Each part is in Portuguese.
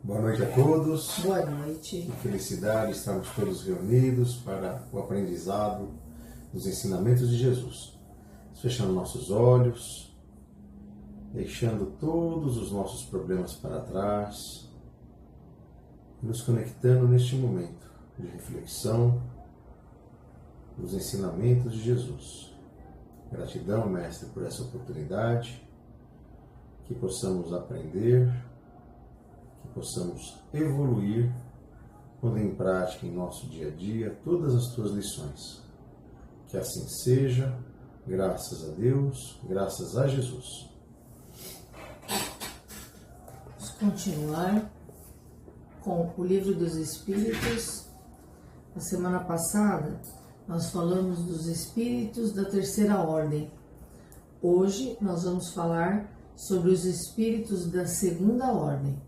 Boa noite a todos. Boa noite. Que felicidade estarmos todos reunidos para o aprendizado dos ensinamentos de Jesus. Fechando nossos olhos, deixando todos os nossos problemas para trás, nos conectando neste momento de reflexão dos ensinamentos de Jesus. Gratidão, Mestre, por essa oportunidade, que possamos aprender, que possamos evoluir, pondo em prática em nosso dia a dia todas as tuas lições. Que assim seja, graças a Deus, graças a Jesus. Vamos continuar com o Livro dos Espíritos. Na semana passada, nós falamos dos espíritos da terceira ordem. Hoje, nós vamos falar sobre os espíritos da segunda ordem.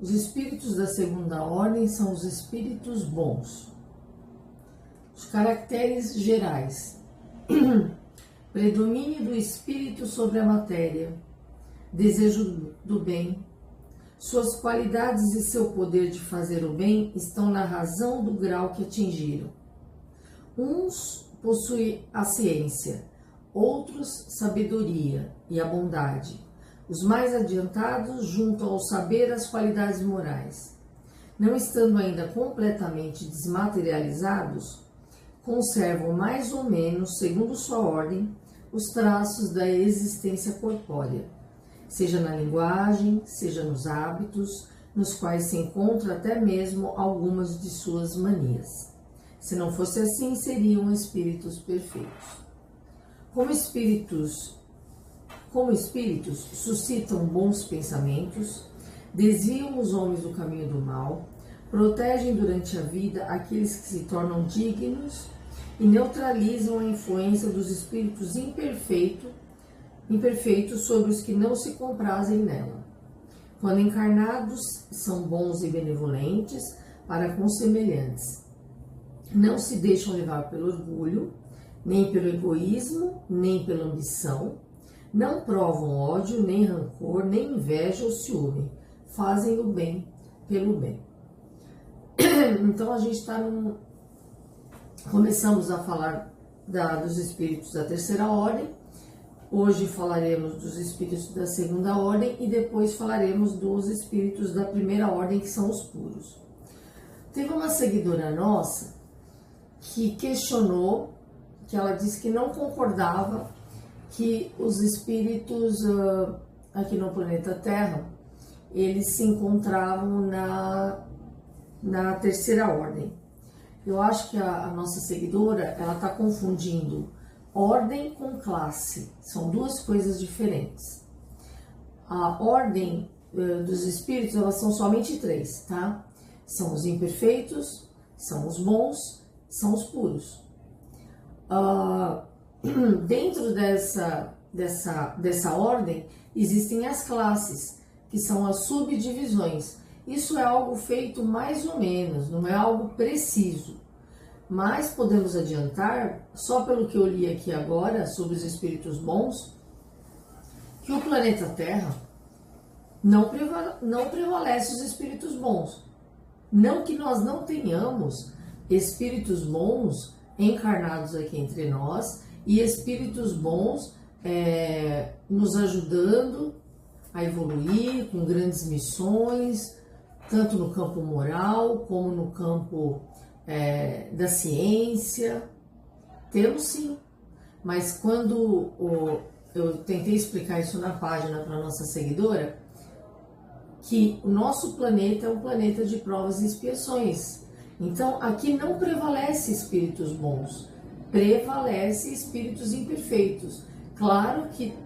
Os espíritos da segunda ordem são os espíritos bons. Os caracteres gerais: predomínio do espírito sobre a matéria, desejo do bem. Suas qualidades e seu poder de fazer o bem estão na razão do grau que atingiram. Uns possuem a ciência, outros sabedoria e a bondade. Os mais adiantados juntam ao saber as qualidades morais. Não estando ainda completamente desmaterializados, conservam mais ou menos, segundo sua ordem, os traços da existência corpórea, seja na linguagem, seja nos hábitos, nos quais se encontra até mesmo algumas de suas manias. Se não fosse assim, seriam espíritos perfeitos. Como espíritos suscitam bons pensamentos, desviam os homens do caminho do mal, protegem durante a vida aqueles que se tornam dignos e neutralizam a influência dos espíritos imperfeitos sobre os que não se comprazem nela. Quando encarnados, são bons e benevolentes para com semelhantes. Não se deixam levar pelo orgulho, nem pelo egoísmo, nem pela ambição. Não provam ódio, nem rancor, nem inveja ou ciúme. Fazem o bem pelo bem. Então a gente começamos a falar dos espíritos da terceira ordem. Hoje falaremos dos espíritos da segunda ordem e depois falaremos dos espíritos da primeira ordem, que são os puros. Teve uma seguidora nossa que questionou, que ela disse que não concordava que os espíritos aqui no planeta Terra, eles se encontravam na terceira ordem. Eu acho que a nossa seguidora, ela está confundindo ordem com classe. São duas coisas diferentes. A ordem dos espíritos, elas são somente três, tá? São os imperfeitos, são os bons, são os puros. Dentro dessa ordem, existem as classes, que são as subdivisões. Isso é algo feito mais ou menos, não é algo preciso. Mas podemos adiantar, só pelo que eu li aqui agora sobre os espíritos bons, que o planeta Terra não prevalece os espíritos bons. Não que nós não tenhamos espíritos bons encarnados aqui entre nós e espíritos bons nos ajudando a evoluir com grandes missões, tanto no campo moral como no campo da ciência. Temos sim, mas quando eu tentei explicar isso na página para a nossa seguidora, que o nosso planeta é um planeta de provas e expiações. Então aqui não prevalece espíritos bons, prevalece espíritos imperfeitos. Claro que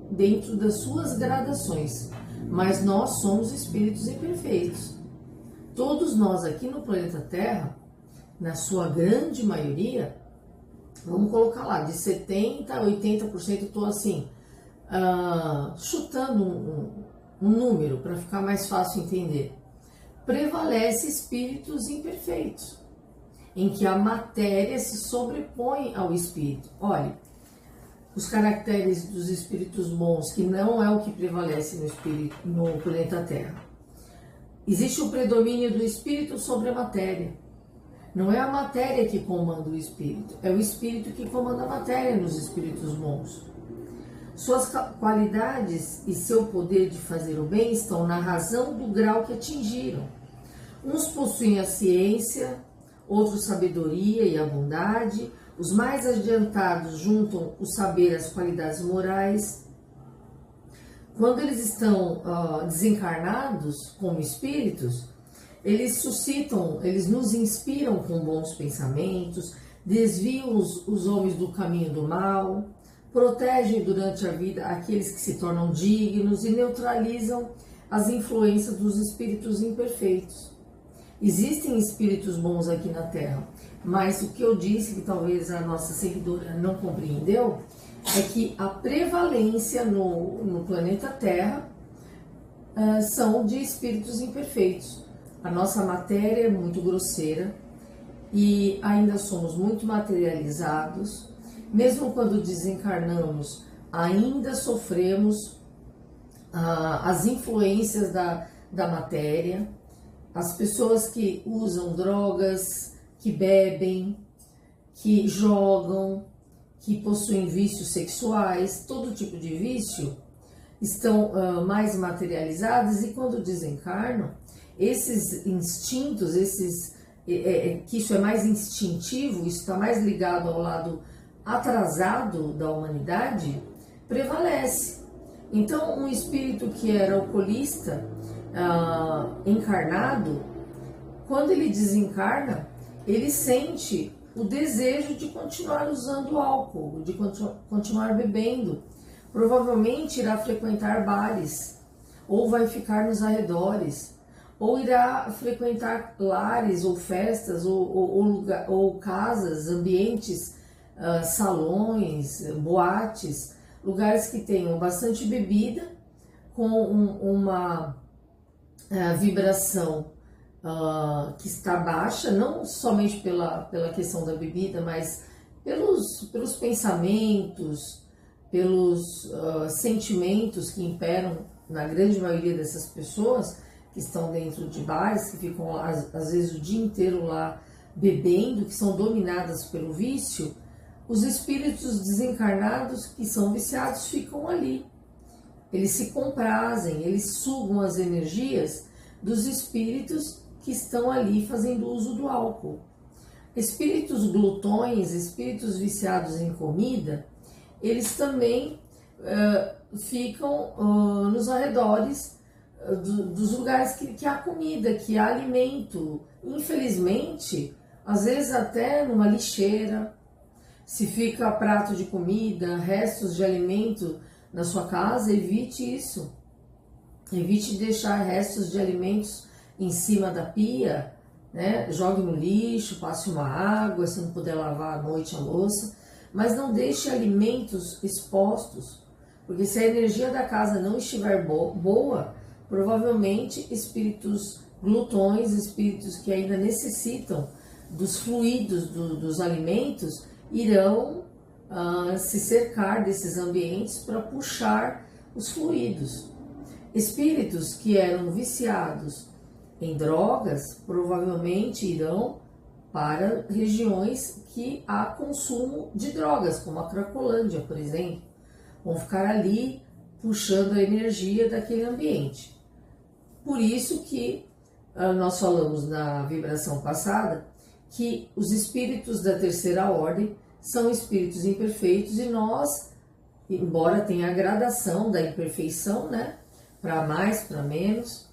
dentro das suas gradações, mas nós somos espíritos imperfeitos. Todos nós aqui no planeta Terra, na sua grande maioria, vamos colocar lá, de 70% a 80%, estou assim, chutando um número para ficar mais fácil entender. Prevalece espíritos imperfeitos, em que a matéria se sobrepõe ao espírito. Olha, os caracteres dos espíritos bons, que não é o que prevalece no planeta Terra. Existe o predomínio do espírito sobre a matéria. Não é a matéria que comanda o espírito, é o espírito que comanda a matéria nos espíritos bons. Suas qualidades e seu poder de fazer o bem estão na razão do grau que atingiram. Uns possuem a ciência, outros sabedoria e a bondade. Os mais adiantados juntam o saber às qualidades morais. Quando eles estão desencarnados como espíritos, eles suscitam, eles nos inspiram com bons pensamentos, desviam os homens do caminho do mal, protegem durante a vida aqueles que se tornam dignos e neutralizam as influências dos espíritos imperfeitos. Existem espíritos bons aqui na Terra, mas o que eu disse, que talvez a nossa seguidora não compreendeu, é que a prevalência no planeta Terra são de espíritos imperfeitos. A nossa matéria é muito grosseira e ainda somos muito materializados. Mesmo quando desencarnamos, ainda sofremos as influências da matéria. As pessoas que usam drogas, que bebem, que jogam, que possuem vícios sexuais, todo tipo de vício, estão mais materializados, e quando desencarnam, esses instintos, que isso é mais instintivo, isso está mais ligado ao lado atrasado da humanidade, prevalece. Então, um espírito que era alcoolista, encarnado, quando ele desencarna, ele sente o desejo de continuar usando álcool, de continuar bebendo. Provavelmente irá frequentar bares, ou vai ficar nos arredores, ou irá frequentar lares ou festas, ou casas, ambientes, salões, boates, lugares que tenham bastante bebida, com uma vibração que está baixa, não somente pela questão da bebida, mas pelos pensamentos, pelos sentimentos que imperam na grande maioria dessas pessoas que estão dentro de bares, que ficam às vezes o dia inteiro lá bebendo, que são dominadas pelo vício. Os espíritos desencarnados que são viciados ficam ali. Eles se comprazem, eles sugam as energias dos espíritos que estão ali fazendo uso do álcool. Espíritos glutões, espíritos viciados em comida, eles também ficam nos arredores dos lugares que há comida, que há alimento. Infelizmente, às vezes até numa lixeira. Se fica prato de comida, restos de alimento na sua casa, evite isso. Evite deixar restos de alimentos em cima da pia, né? Jogue no lixo, passe uma água, se não puder lavar à noite a louça, mas não deixe alimentos expostos, porque se a energia da casa não estiver boa, provavelmente espíritos glutões, espíritos que ainda necessitam dos fluidos dos alimentos, irão se cercar desses ambientes para puxar os fluidos. Espíritos que eram viciados em drogas provavelmente irão para regiões que há consumo de drogas, como a Cracolândia, por exemplo. Vão ficar ali puxando a energia daquele ambiente. Por isso que nós falamos na vibração passada que os espíritos da terceira ordem são espíritos imperfeitos, e nós, embora tenha a gradação da imperfeição, né, para mais, para menos,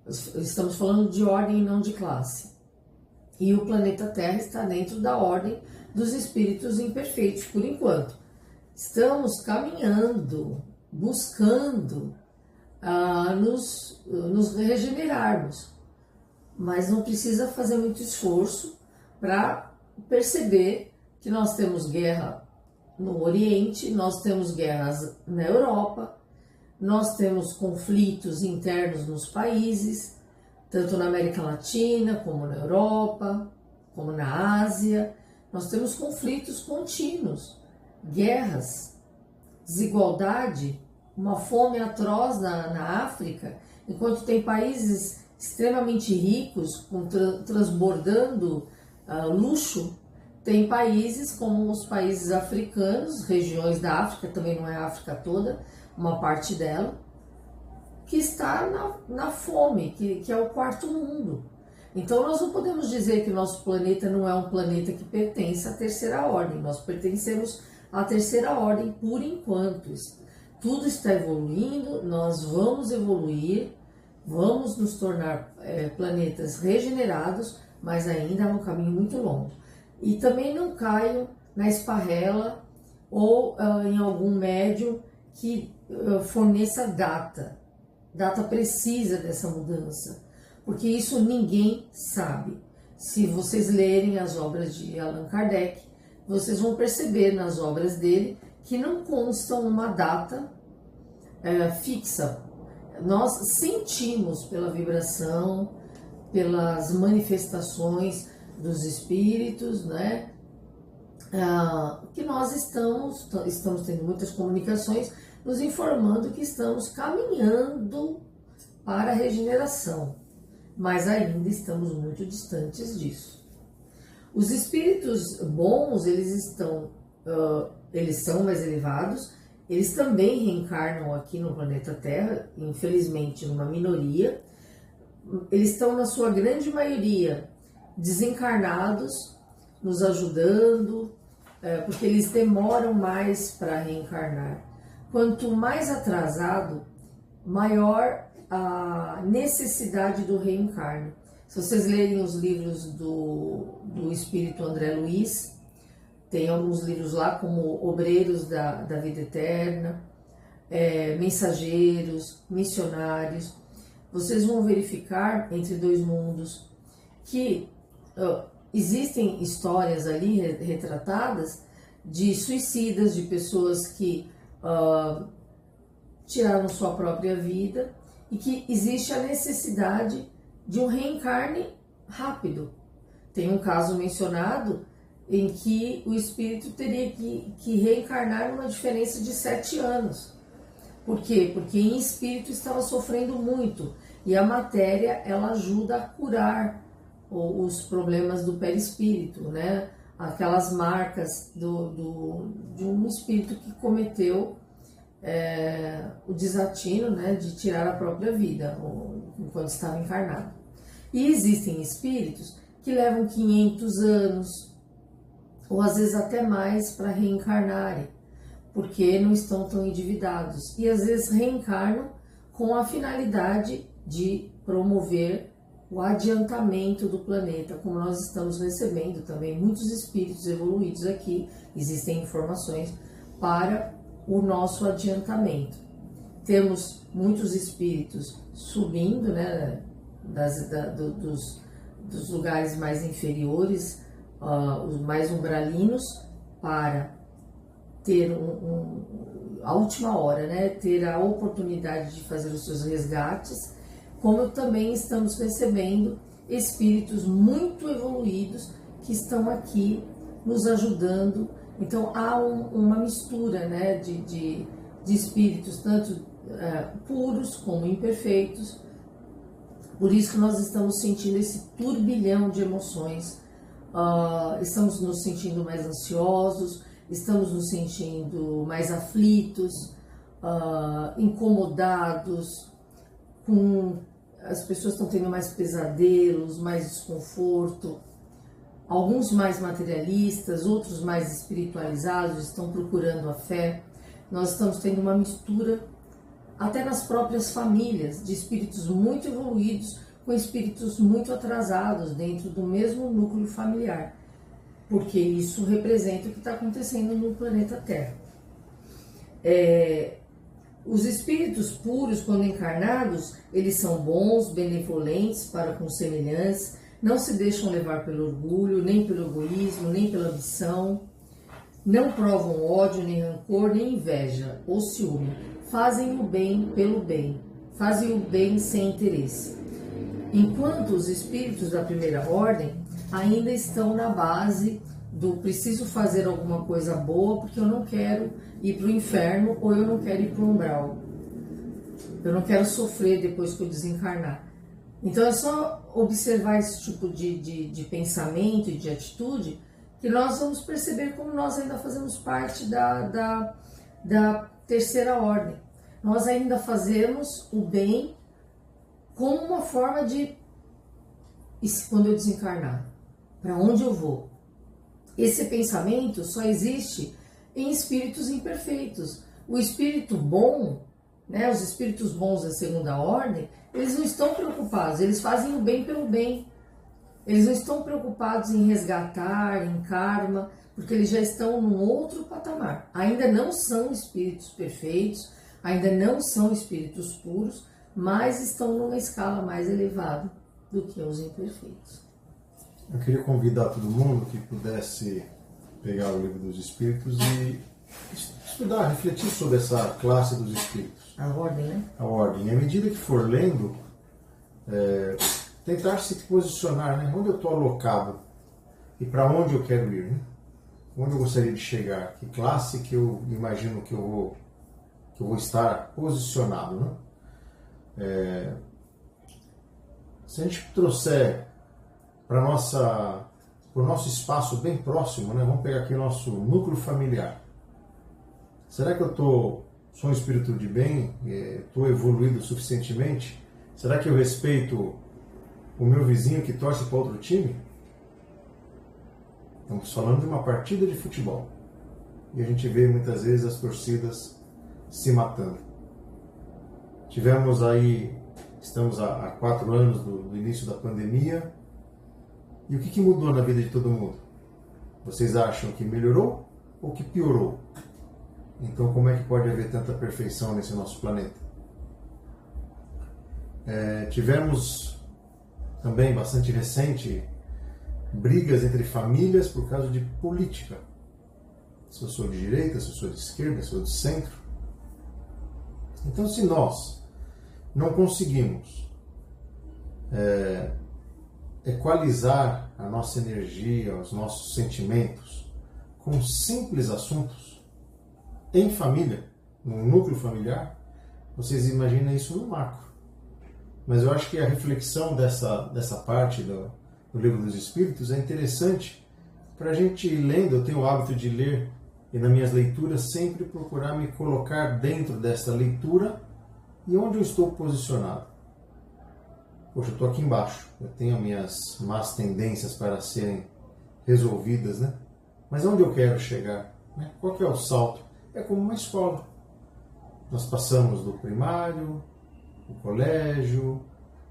estamos falando de ordem e não de classe. E o planeta Terra está dentro da ordem dos espíritos imperfeitos, por enquanto. Estamos caminhando, buscando nos regenerarmos, mas não precisa fazer muito esforço para perceber que nós temos guerra no Oriente, nós temos guerras na Europa, nós temos conflitos internos nos países, tanto na América Latina, como na Europa, como na Ásia. Nós temos conflitos contínuos, guerras, desigualdade, uma fome atroz na África, enquanto tem países extremamente ricos, transbordando luxo, tem países como os países africanos, regiões da África, também não é a África toda, uma parte dela, que está na fome, que é o quarto mundo. Então nós não podemos dizer que o nosso planeta não é um planeta que pertence à terceira ordem, nós pertencemos à terceira ordem por enquanto. Tudo está evoluindo, nós vamos evoluir, vamos nos tornar planetas regenerados, mas ainda é um caminho muito longo. E também não caiam na esparrela ou em algum médium que forneça data precisa dessa mudança, porque isso ninguém sabe. Se vocês lerem as obras de Allan Kardec, vocês vão perceber nas obras dele que não constam uma data fixa. Nós sentimos pela vibração, pelas manifestações dos espíritos, né? Que nós estamos tendo muitas comunicações nos informando que estamos caminhando para a regeneração, mas ainda estamos muito distantes disso. Os espíritos bons, eles são mais elevados, eles também reencarnam aqui no planeta Terra, infelizmente numa minoria. Eles estão, na sua grande maioria, desencarnados, nos ajudando, porque eles demoram mais para reencarnar. Quanto mais atrasado, maior a necessidade do reencarno. Se vocês lerem os livros do espírito André Luiz, tem alguns livros lá como Obreiros da Vida Eterna, Mensageiros, Missionários. Vocês vão verificar, Entre Dois Mundos, que existem histórias ali retratadas de suicidas, de pessoas que tiraram sua própria vida e que existe a necessidade de um reencarne rápido. Tem um caso mencionado em que o espírito teria que reencarnar numa diferença de 7 anos. Por quê? Porque em espírito estava sofrendo muito e a matéria ela ajuda a curar os problemas do perispírito, né? Aquelas marcas de um espírito que cometeu o desatino, né, de tirar a própria vida enquanto estava encarnado. E existem espíritos que levam 500 anos, ou às vezes até mais, para reencarnarem, porque não estão tão endividados. E às vezes reencarnam com a finalidade de promover o adiantamento do planeta, como nós estamos recebendo também muitos espíritos evoluídos aqui. Existem informações para o nosso adiantamento. Temos muitos espíritos subindo, né, dos lugares mais inferiores, os mais umbralinos, para ter a última hora, né, ter a oportunidade de fazer os seus resgates, como também estamos recebendo espíritos muito evoluídos que estão aqui nos ajudando. Então há uma mistura, né, de espíritos, tanto puros como imperfeitos. Por isso que nós estamos sentindo esse turbilhão de emoções. Estamos nos sentindo mais ansiosos, estamos nos sentindo mais aflitos, incomodados, as pessoas estão tendo mais pesadelos, mais desconforto. Alguns mais materialistas, outros mais espiritualizados, estão procurando a fé. Nós estamos tendo uma mistura, até nas próprias famílias, de espíritos muito evoluídos com espíritos muito atrasados dentro do mesmo núcleo familiar, porque isso representa o que está acontecendo no planeta Terra. Os espíritos puros, quando encarnados, eles são bons, benevolentes para com os semelhantes, não se deixam levar pelo orgulho, nem pelo egoísmo, nem pela ambição, não provam ódio, nem rancor, nem inveja ou ciúme, fazem o bem pelo bem, fazem o bem sem interesse. Enquanto os espíritos da primeira ordem ainda estão na base do preciso fazer alguma coisa boa porque eu não quero ir para o inferno ou eu não quero ir para o umbral. Eu não quero sofrer depois que eu desencarnar. Então é só observar esse tipo de pensamento e de atitude que nós vamos perceber como nós ainda fazemos parte da terceira ordem. Nós ainda fazemos o bem como uma forma de, e quando eu desencarnar, para onde eu vou? Esse pensamento só existe em espíritos imperfeitos. O espírito bom, né, os espíritos bons da segunda ordem, eles não estão preocupados, eles fazem o bem pelo bem. Eles não estão preocupados em resgatar, em karma, porque eles já estão num outro patamar. Ainda não são espíritos perfeitos, ainda não são espíritos puros, mas estão numa escala mais elevada do que os imperfeitos. Eu queria convidar todo mundo que pudesse pegar o livro dos Espíritos e estudar, refletir sobre essa classe dos Espíritos. A ordem, né? A ordem. E à medida que for lendo, tentar se posicionar, né? Onde eu estou alocado e para onde eu quero ir, né? Onde eu gostaria de chegar, que classe que eu imagino que eu vou estar posicionado, né? Se a gente trouxer para o nosso espaço bem próximo, né? Vamos pegar aqui o nosso núcleo familiar. Será que eu sou um espírito de bem? Estou evoluído suficientemente? Será que eu respeito o meu vizinho que torce para outro time? Estamos falando de uma partida de futebol. E a gente vê muitas vezes as torcidas se matando. Estamos há 4 anos do início da pandemia. E o que mudou na vida de todo mundo? Vocês acham que melhorou ou que piorou? Então, como é que pode haver tanta perfeição nesse nosso planeta? Tivemos também, bastante recente, brigas entre famílias por causa de política. Se eu sou de direita, se eu sou de esquerda, se eu sou de centro. Então, se nós não conseguimos equalizar a nossa energia, os nossos sentimentos com simples assuntos em família, no núcleo familiar, vocês imaginam isso no macro. Mas eu acho que a reflexão dessa parte do Livro dos Espíritos é interessante para a gente ir lendo. Eu tenho o hábito de ler e nas minhas leituras sempre procurar me colocar dentro dessa leitura e onde eu estou posicionado. Poxa, eu estou aqui embaixo, eu tenho minhas más tendências para serem resolvidas, né? Mas onde eu quero chegar? Né? Qual que é o salto? É como uma escola. Nós passamos do primário, o colégio,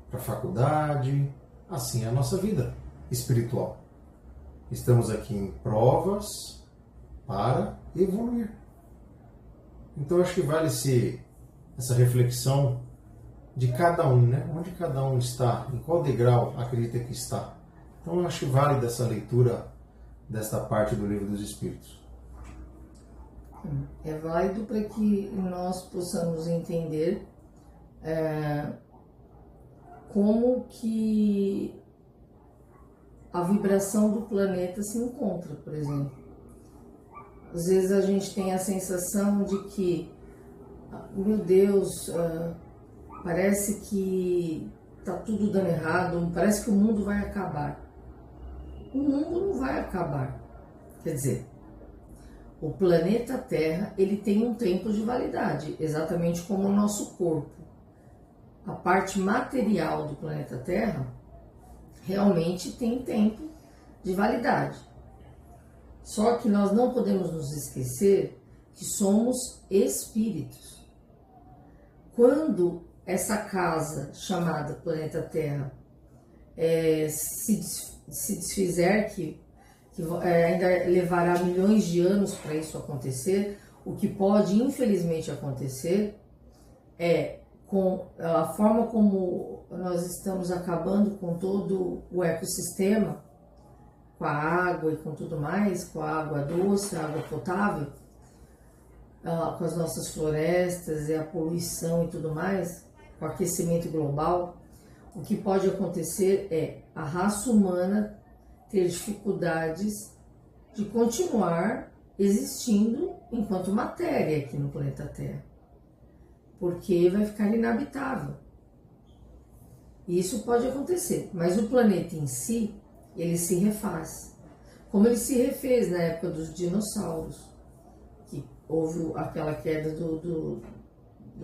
para a faculdade, assim é a nossa vida espiritual. Estamos aqui em provas para evoluir. Então eu acho que vale essa reflexão de cada um, né? Onde cada um está, em qual degrau acredita que está. Então eu acho que vale dessa leitura desta parte do Livro dos Espíritos. É válido para que nós possamos entender como que a vibração do planeta se encontra, por exemplo. Às vezes a gente tem a sensação de que, meu Deus, parece que está tudo dando errado, parece que o mundo vai acabar. O mundo não vai acabar. Quer dizer, o planeta Terra, ele tem um tempo de validade, exatamente como o nosso corpo. A parte material do planeta Terra realmente tem tempo de validade. Só que nós não podemos nos esquecer que somos espíritos. Quando essa casa chamada planeta Terra se desfizer, que ainda levará milhões de anos para isso acontecer, o que pode infelizmente acontecer com a forma como nós estamos acabando com todo o ecossistema, com a água e com tudo mais, com a água doce, a água potável, com as nossas florestas e a poluição e tudo mais, com o aquecimento global. O que pode acontecer é a raça humana ter dificuldades de continuar existindo enquanto matéria aqui no planeta Terra, porque vai ficar inabitável. E isso pode acontecer, mas o planeta em si, ele se refaz, como ele se refez na época dos dinossauros, que houve aquela queda do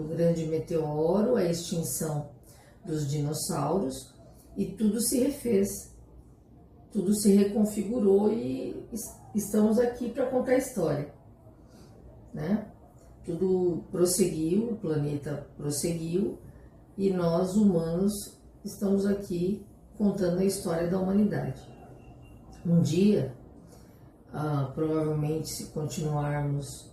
grande meteoro, a extinção dos dinossauros, e tudo se refez, tudo se reconfigurou e estamos aqui para contar a história, né? Tudo prosseguiu, o planeta prosseguiu e nós humanos estamos aqui contando a história da humanidade. Um dia, provavelmente, se continuarmos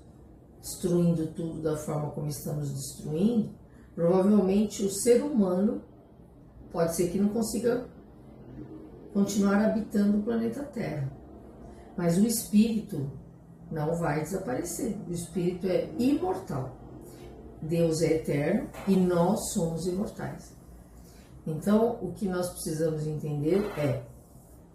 destruindo tudo da forma como estamos destruindo, provavelmente o ser humano pode ser que não consiga continuar habitando o planeta Terra. Mas o espírito não vai desaparecer. O espírito é imortal. Deus é eterno e nós somos imortais. Então, o que nós precisamos entender é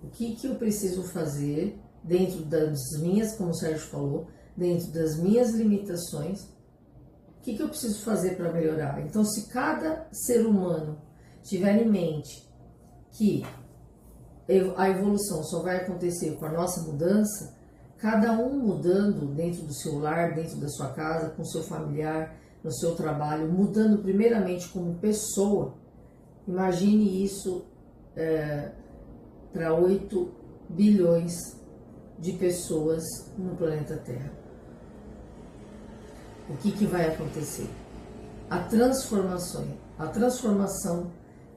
o que eu preciso fazer dentro das minhas, como o Sérgio falou, dentro das minhas limitações, o que eu preciso fazer para melhorar. Então, se cada ser humano tiver em mente que a evolução só vai acontecer com a nossa mudança, cada um mudando dentro do seu lar, dentro da sua casa, com o seu familiar, no seu trabalho, mudando primeiramente como pessoa. Imagine isso para 8 bilhões de pessoas no planeta Terra. O que vai acontecer? A transformação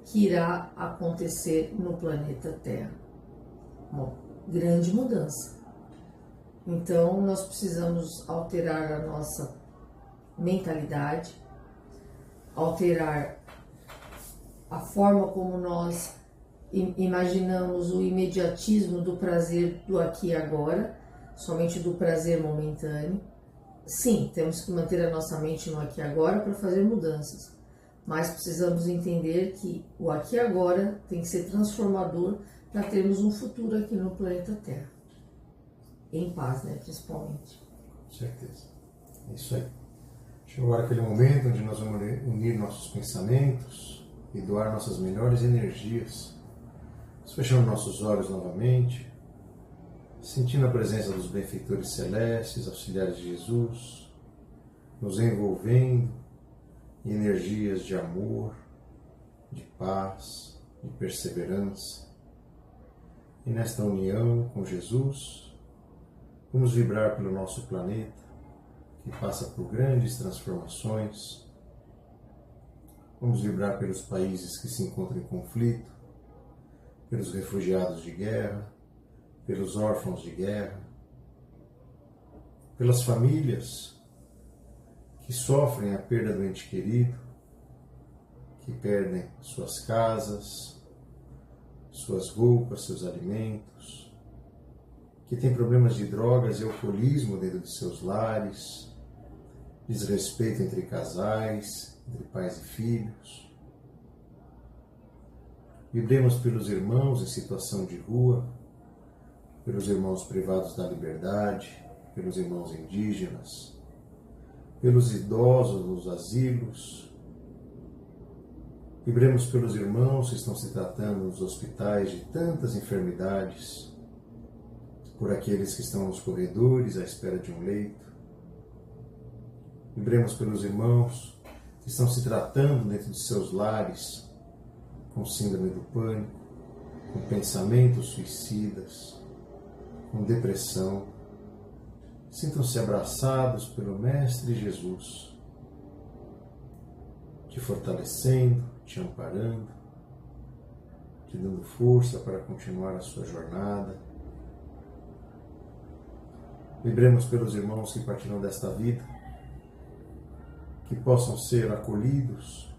que irá acontecer no planeta Terra. Bom, grande mudança. Então, nós precisamos alterar a nossa mentalidade, alterar a forma como nós imaginamos o imediatismo do prazer do aqui e agora, somente do prazer momentâneo. Sim, temos que manter a nossa mente no aqui e agora para fazer mudanças, mas precisamos entender que o aqui e agora tem que ser transformador para termos um futuro aqui no planeta Terra. Em paz, né, principalmente. Com certeza. É isso aí. Chegou agora aquele momento onde nós vamos unir nossos pensamentos e doar nossas melhores energias. Fechando nossos olhos novamente, sentindo a presença dos benfeitores celestes, auxiliares de Jesus, nos envolvendo em energias de amor, de paz, de perseverança. E nesta união com Jesus, vamos vibrar pelo nosso planeta, que passa por grandes transformações. Vamos vibrar pelos países que se encontram em conflito, pelos refugiados de guerra, pelos órfãos de guerra, pelas famílias que sofrem a perda do ente querido, que perdem suas casas, suas roupas, seus alimentos, que têm problemas de drogas e alcoolismo dentro de seus lares, desrespeito entre casais, entre pais e filhos. Vibremos pelos irmãos em situação de rua, pelos irmãos privados da liberdade, pelos irmãos indígenas, pelos idosos nos asilos. Vibremos pelos irmãos que estão se tratando nos hospitais de tantas enfermidades, por aqueles que estão nos corredores à espera de um leito. Vibremos pelos irmãos que estão se tratando dentro de seus lares com síndrome do pânico, com pensamentos suicidas, com depressão. Sintam-se abraçados pelo Mestre Jesus, te fortalecendo, te amparando, te dando força para continuar a sua jornada. Vibremos pelos irmãos que partiram desta vida, que possam ser acolhidos,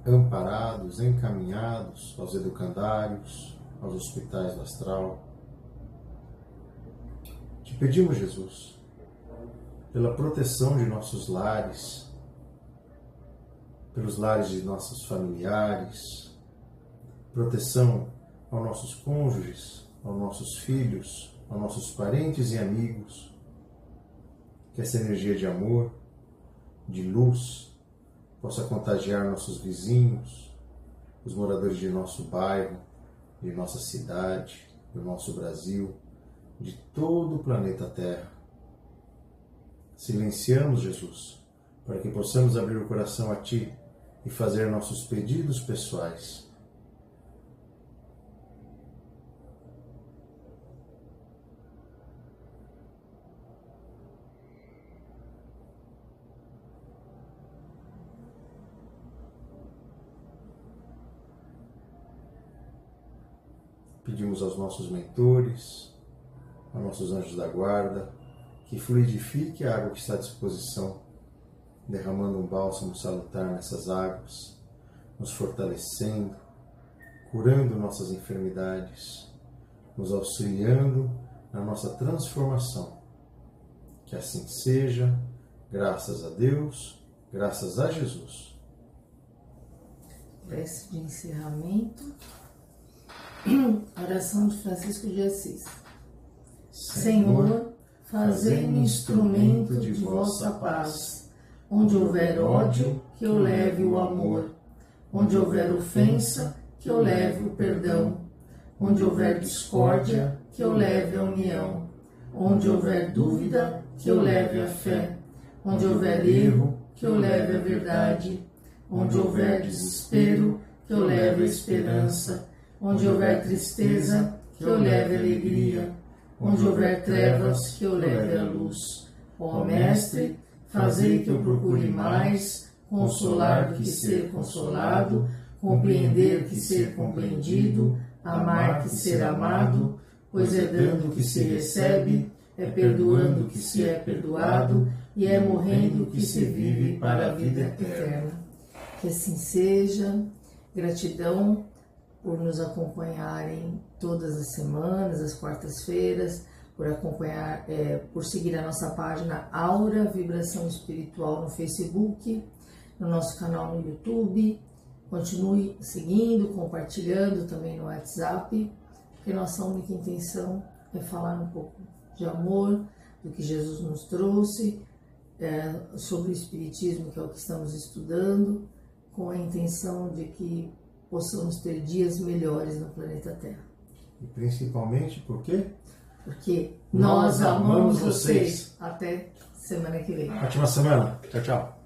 amparados, encaminhados aos educandários, aos hospitais do astral. Te pedimos, Jesus, pela proteção de nossos lares, pelos lares de nossos familiares, proteção aos nossos cônjuges, aos nossos filhos, aos nossos parentes e amigos, que essa energia de amor, de luz, possa contagiar nossos vizinhos, os moradores de nosso bairro, de nossa cidade, do nosso Brasil, de todo o planeta Terra. Silenciamos, Jesus, para que possamos abrir o coração a Ti e fazer nossos pedidos pessoais. Pedimos aos nossos mentores, aos nossos anjos da guarda, que fluidifique a água que está à disposição, derramando um bálsamo salutar nessas águas, nos fortalecendo, curando nossas enfermidades, nos auxiliando na nossa transformação. Que assim seja, graças a Deus, graças a Jesus. Prece de encerramento. Oração de Francisco de Assis. Senhor, fazei-me instrumento de vossa paz. Onde houver ódio, que eu leve o amor. Onde houver ofensa, que eu leve o perdão. Onde houver discórdia, que eu leve a união. Onde houver dúvida, que eu leve a fé. Onde houver erro, que eu leve a verdade. Onde houver desespero, que eu leve a esperança. Onde houver tristeza, que eu leve alegria. Onde houver trevas, que eu leve a luz. Ó Mestre, fazei que eu procure mais consolar do que ser consolado, compreender que ser compreendido, amar que ser amado, pois é dando que se recebe, é perdoando que se é perdoado e é morrendo que se vive para a vida eterna. Que assim seja. Gratidão por nos acompanharem todas as semanas, às quartas-feiras, por acompanhar, por seguir a nossa página Aura Vibração Espiritual no Facebook, no nosso canal no YouTube. Continue seguindo, compartilhando também no WhatsApp, porque nossa única intenção é falar um pouco de amor, do que Jesus nos trouxe, sobre o Espiritismo, que é o que estamos estudando, com a intenção de que possamos ter dias melhores no planeta Terra. E principalmente por quê? Porque nós amamos vocês. Até semana que vem. Ótima semana. Tchau, tchau.